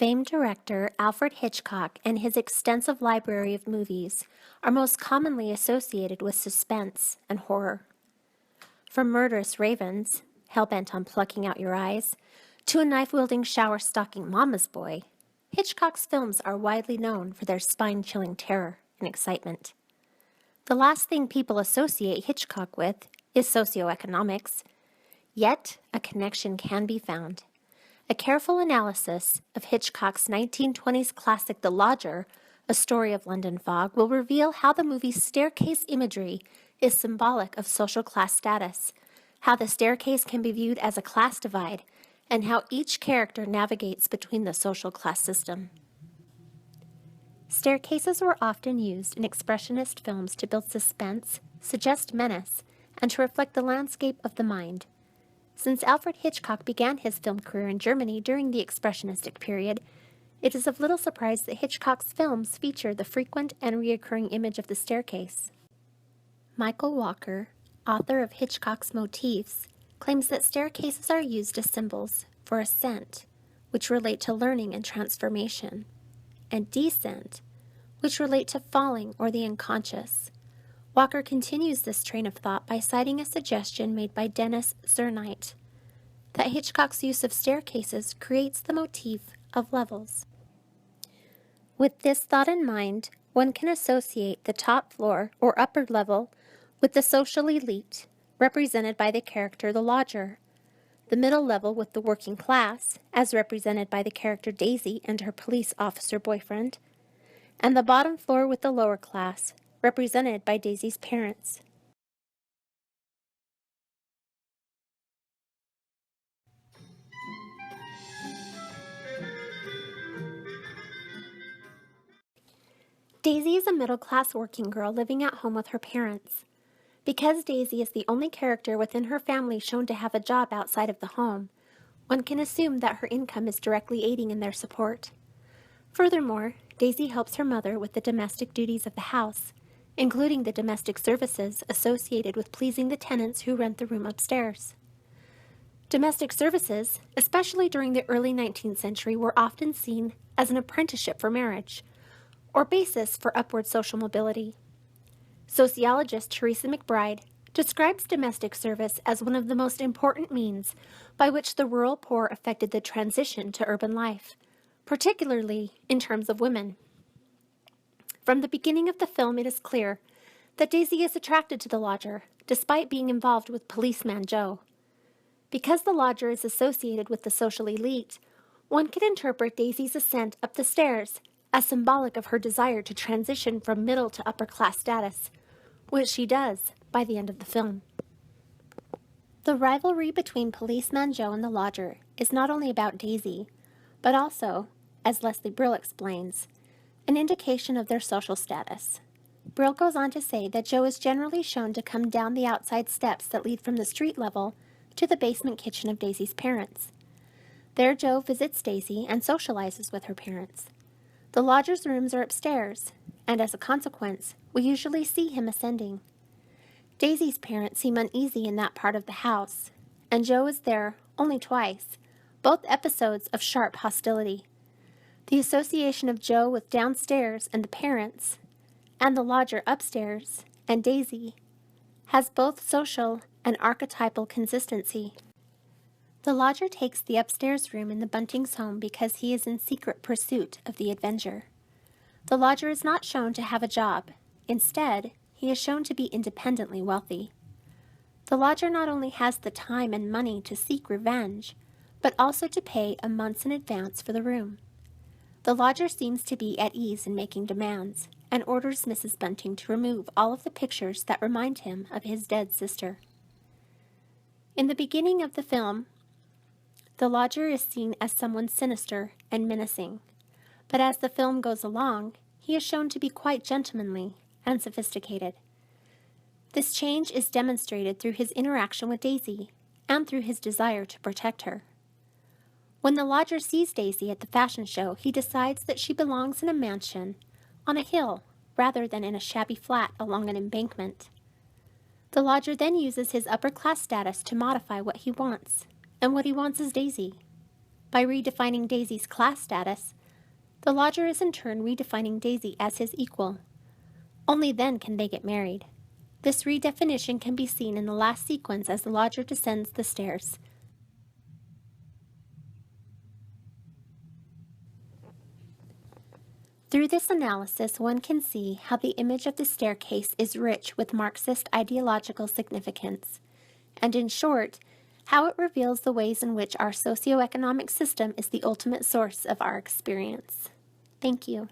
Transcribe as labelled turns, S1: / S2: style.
S1: Famed director Alfred Hitchcock and his extensive library of movies are most commonly associated with suspense and horror. From murderous ravens, hell-bent on plucking out your eyes, to a knife-wielding shower-stalking mama's boy, Hitchcock's films are widely known for their spine-chilling terror and excitement. The last thing people associate Hitchcock with is socioeconomics, yet a connection can be found. A careful analysis of Hitchcock's 1920s classic The Lodger, A Story of London Fog, will reveal how the movie's staircase imagery is symbolic of social class status, how the staircase can be viewed as a class divide, and how each character navigates between the social class system. Staircases were often used in expressionist films to build suspense, suggest menace, and to reflect the landscape of the mind. Since Alfred Hitchcock began his film career in Germany during the Expressionistic period, it is of little surprise that Hitchcock's films feature the frequent and recurring image of the staircase. Michael Walker, author of Hitchcock's Motifs, claims that staircases are used as symbols for ascent, which relate to learning and transformation, and descent, which relate to falling or the unconscious. Walker continues this train of thought by citing a suggestion made by Dennis Zernight that Hitchcock's use of staircases creates the motif of levels. With this thought in mind, one can associate the top floor or upper level with the social elite, represented by the character the lodger, the middle level with the working class, as represented by the character Daisy and her police officer boyfriend, and the bottom floor with the lower class, represented by Daisy's parents. Daisy is a middle-class working girl living at home with her parents. Because Daisy is the only character within her family shown to have a job outside of the home, one can assume that her income is directly aiding in their support. Furthermore, Daisy helps her mother with the domestic duties of the house, including the domestic services associated with pleasing the tenants who rent the room upstairs. Domestic services, especially during the early 19th century, were often seen as an apprenticeship for marriage, or basis for upward social mobility. Sociologist Teresa McBride describes domestic service as one of the most important means by which the rural poor affected the transition to urban life, particularly in terms of women. From the beginning of the film, it is clear that Daisy is attracted to the lodger, despite being involved with policeman Joe. Because the lodger is associated with the social elite, one can interpret Daisy's ascent up the stairs as symbolic of her desire to transition from middle to upper class status, which she does by the end of the film. The rivalry between policeman Joe and the lodger is not only about Daisy, but also, as Leslie Brill explains, an indication of their social status. Brill goes on to say that Joe is generally shown to come down the outside steps that lead from the street level to the basement kitchen of Daisy's parents. There Joe visits Daisy and socializes with her parents. The lodger's rooms are upstairs, and as a consequence, we usually see him ascending. Daisy's parents seem uneasy in that part of the house, and Joe is there only twice, both episodes of sharp hostility. The association of Joe with downstairs and the parents, and the lodger upstairs and Daisy, has both social and archetypal consistency. The lodger takes the upstairs room in the Buntings' home because he is in secret pursuit of the adventure. The lodger is not shown to have a job. Instead, he is shown to be independently wealthy. The lodger not only has the time and money to seek revenge, but also to pay a month in advance for the room. The lodger seems to be at ease in making demands, and orders Mrs. Bunting to remove all of the pictures that remind him of his dead sister. In the beginning of the film, the lodger is seen as someone sinister and menacing, but as the film goes along, he is shown to be quite gentlemanly and sophisticated. This change is demonstrated through his interaction with Daisy and through his desire to protect her. When the lodger sees Daisy at the fashion show, he decides that she belongs in a mansion on a hill rather than in a shabby flat along an embankment. The lodger then uses his upper-class status to modify what he wants, and what he wants is Daisy. By redefining Daisy's class status, the lodger is in turn redefining Daisy as his equal. Only then can they get married. This redefinition can be seen in the last sequence as the lodger descends the stairs. Through this analysis, one can see how the image of the staircase is rich with Marxist ideological significance, and in short, how it reveals the ways in which our socioeconomic system is the ultimate source of our experience. Thank you.